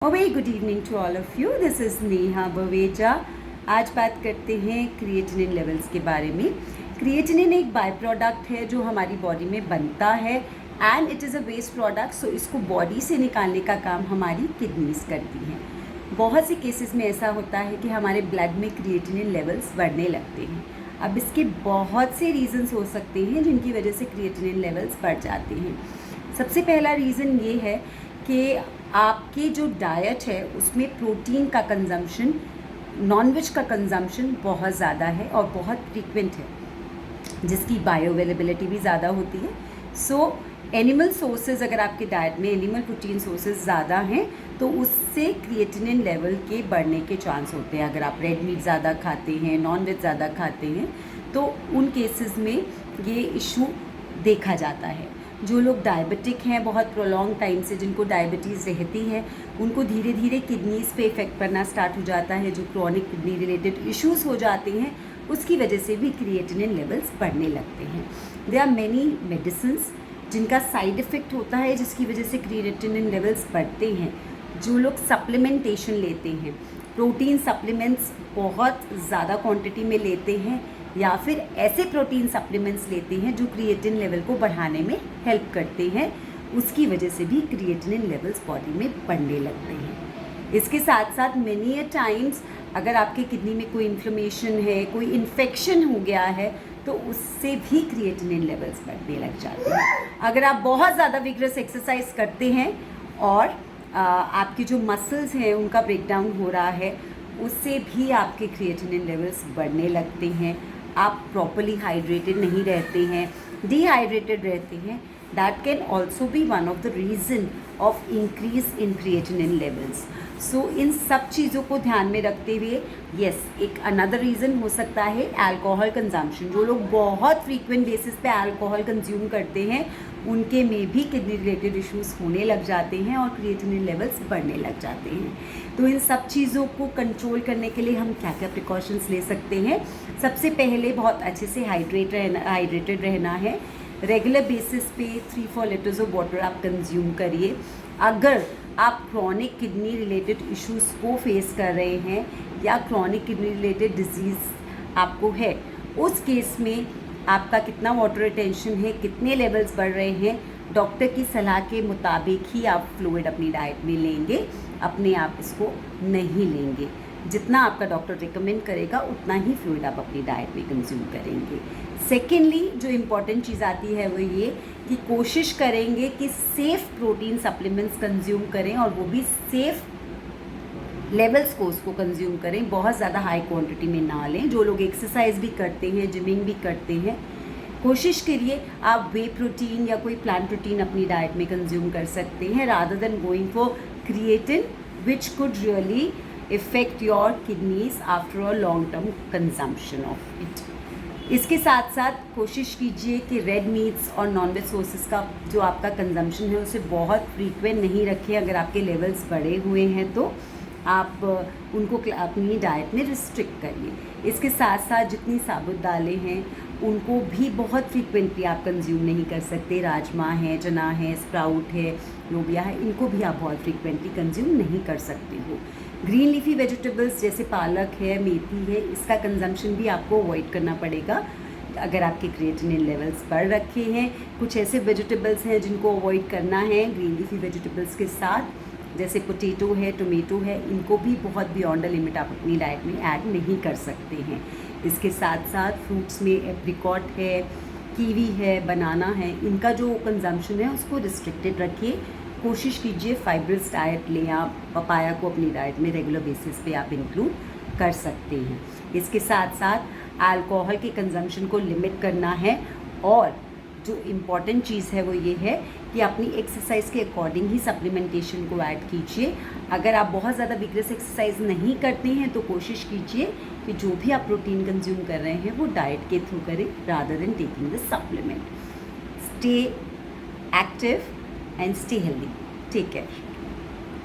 A very good evening to all of you. This is Neha Baweja. आज बात करते हैं क्रिएटिनिन लेवल्स के बारे में. क्रिएटिनिन एक बाय प्रोडक्ट है जो हमारी बॉडी में बनता है and it is a waste product. So इसको बॉडी से निकालने का काम हमारी किडनीज करती हैं. बहुत से केसेस में ऐसा होता है कि हमारे ब्लड में क्रिएटिनिन लेवल्स बढ़ने लगते हैं. अब इसके बहुत से रीज़न्स हो सकते हैं जिनकी वजह से क्रिएटिनिन लेवल्स बढ़ जाते हैं. सबसे पहला रीज़न ये है कि आपकी जो डाइट है उसमें प्रोटीन का कंजम्पशन, नॉनवेज का कंजम्पशन बहुत ज़्यादा है और बहुत फ्रीक्वेंट है, जिसकी बायो अवेलेबिलिटी भी ज़्यादा होती है. सो एनिमल सोर्सेज, अगर आपके डाइट में एनिमल प्रोटीन सोर्सेज ज़्यादा हैं तो उससे क्रिएटिनिन लेवल के बढ़ने के चांस होते हैं. अगर आप रेड मीट ज़्यादा खाते हैं, नॉनवेज ज़्यादा खाते हैं, तो उन केसेस में ये इशू देखा जाता है. जो लोग डायबिटिक हैं बहुत प्रोलॉन्ग टाइम से, जिनको डायबिटीज़ रहती है, उनको धीरे धीरे किडनीज़ पे इफ़ेक्ट पड़ना स्टार्ट हो जाता है. जो क्रॉनिक किडनी रिलेटेड इश्यूज़ हो जाते हैं उसकी वजह से भी क्रिएटिनिन लेवल्स बढ़ने लगते हैं. देयर आर मैनी मेडिसिन्स जिनका साइड इफ़ेक्ट होता है जिसकी वजह से क्रिएटिनिन लेवल्स बढ़ते हैं. जो लोग सप्लीमेंटेशन लेते हैं, प्रोटीन सप्लीमेंट्स बहुत ज़्यादा क्वांटिटी में लेते हैं या फिर ऐसे प्रोटीन सप्लीमेंट्स लेते हैं जो क्रिएटिनिन लेवल को बढ़ाने में हेल्प करते हैं, उसकी वजह से भी क्रिएटिनिन लेवल्स बॉडी में बढ़ने लगते हैं. इसके साथ साथ मेनी अ टाइम्स अगर आपके किडनी में कोई इन्फ्लेमेशन है, कोई इन्फेक्शन हो गया है, तो उससे भी क्रिएटिनिन लेवल्स बढ़ने लग जाते हैं. अगर आप बहुत ज़्यादा विग्रस एक्सरसाइज करते हैं और आपकी जो मसल्स हैं उनका ब्रेकडाउन हो रहा है, उससे भी आपके क्रिएटिनिन लेवल्स बढ़ने लगते हैं. आप प्रॉपरली हाइड्रेटेड नहीं रहते हैं, डिहाइड्रेटेड रहते हैं, that can also be one of the reason of increase in creatinine levels. So इन सब चीज़ों को ध्यान में रखते हुए एक अनदर रीज़न हो सकता है अल्कोहल कंजम्पशन. जो लोग बहुत फ्रीक्वेंट बेसिस पे अल्कोहल कंज्यूम करते हैं उनके में भी किडनी रिलेटेड इश्यूज़ होने लग जाते हैं और क्रिएटिनिन लेवल्स बढ़ने लग जाते हैं. तो इन सब चीज़ों को कंट्रोल करने के लिए हम क्या क्या प्रिकॉशंस ले सकते हैं? सबसे पहले बहुत अच्छे से हाइड्रेटेड रहना है. रेगुलर बेसिस पे 3-4 लीटर्स ऑफ वाटर आप कंज्यूम करिए. अगर आप क्रॉनिक किडनी रिलेटेड इश्यूज़ को फेस कर रहे हैं या क्रॉनिक किडनी रिलेटेड डिजीज़ आपको है, उस केस में आपका कितना वाटर रिटेंशन है, कितने लेवल्स बढ़ रहे हैं, डॉक्टर की सलाह के मुताबिक ही आप फ्लूइड अपनी डाइट में लेंगे. अपने आप इसको नहीं लेंगे. जितना आपका डॉक्टर रिकमेंड करेगा उतना ही फ्लूइड आप अपनी डाइट में कंज्यूम करेंगे. सेकेंडली जो इम्पॉर्टेंट चीज़ आती है वो ये कि कोशिश करेंगे कि सेफ़ प्रोटीन सप्लीमेंट्स कंज्यूम करें और वो भी सेफ़ लेवल्स को उसको कंज्यूम करें. बहुत ज़्यादा हाई क्वांटिटी में ना लें. जो लोग एक्सरसाइज भी करते हैं, जिमिंग भी करते हैं, कोशिश करिए आप वे प्रोटीन या कोई प्लांट प्रोटीन अपनी डाइट में कंज्यूम कर सकते हैं rather than going for creatine which could really effect your kidneys after a long term consumption of it. इसके साथ साथ कोशिश कीजिए कि रेड मीट्स और नॉनवेज सोर्सेज का जो आपका कंजम्पशन है उसे बहुत फ्रीक्वेंट नहीं रखें. अगर आपके लेवल्स बढ़े हुए हैं तो आप उनको अपनी डाइट में रिस्ट्रिक्ट करिए. इसके साथ साथ जितनी साबुत दालें हैं उनको भी बहुत फ्रीक्वेंटली आप कंज्यूम नहीं कर सकते. राजमा है, चना है, स्प्राउट है, लोबिया है, इनको भी आप बहुत फ्रीक्वेंटली कंज्यूम नहीं कर सकते हो. ग्रीन लीफी वेजिटेबल्स जैसे पालक है, मेथी है, इसका कंजम्पशन भी आपको अवॉइड करना पड़ेगा अगर आपके क्रिएटिनिन लेवल्स बढ़ रखे हैं. कुछ ऐसे वेजिटेबल्स हैं जिनको अवॉइड करना है ग्रीन लीफी वेजिटेबल्स के साथ, जैसे पोटैटो है, टोमेटो है, इनको भी बहुत बियॉन्ड द लिमिट आप अपनी डाइट में ऐड नहीं कर सकते हैं. इसके साथ साथ फ्रूट्स में एप्रिकॉट है, कीवी है, बनाना है, इनका जो कंजम्पशन है उसको रिस्ट्रिक्टेड रखिए. कोशिश कीजिए फाइब्रस डाइट लें. आप पपाया को अपनी डाइट में रेगुलर बेसिस पे आप इंक्लूड कर सकते हैं. इसके साथ साथ अल्कोहल के कंजम्पशन को लिमिट करना है और जो इम्पॉर्टेंट चीज़ है वो ये है कि अपनी एक्सरसाइज के अकॉर्डिंग ही सप्लीमेंटेशन को ऐड कीजिए. अगर आप बहुत ज़्यादा विग्रस एक्सरसाइज नहीं करते हैं तो कोशिश कीजिए कि जो भी आप प्रोटीन कंज्यूम कर रहे हैं वो डाइट के थ्रू करें rather than taking the supplement. Stay active and stay healthy. Take care.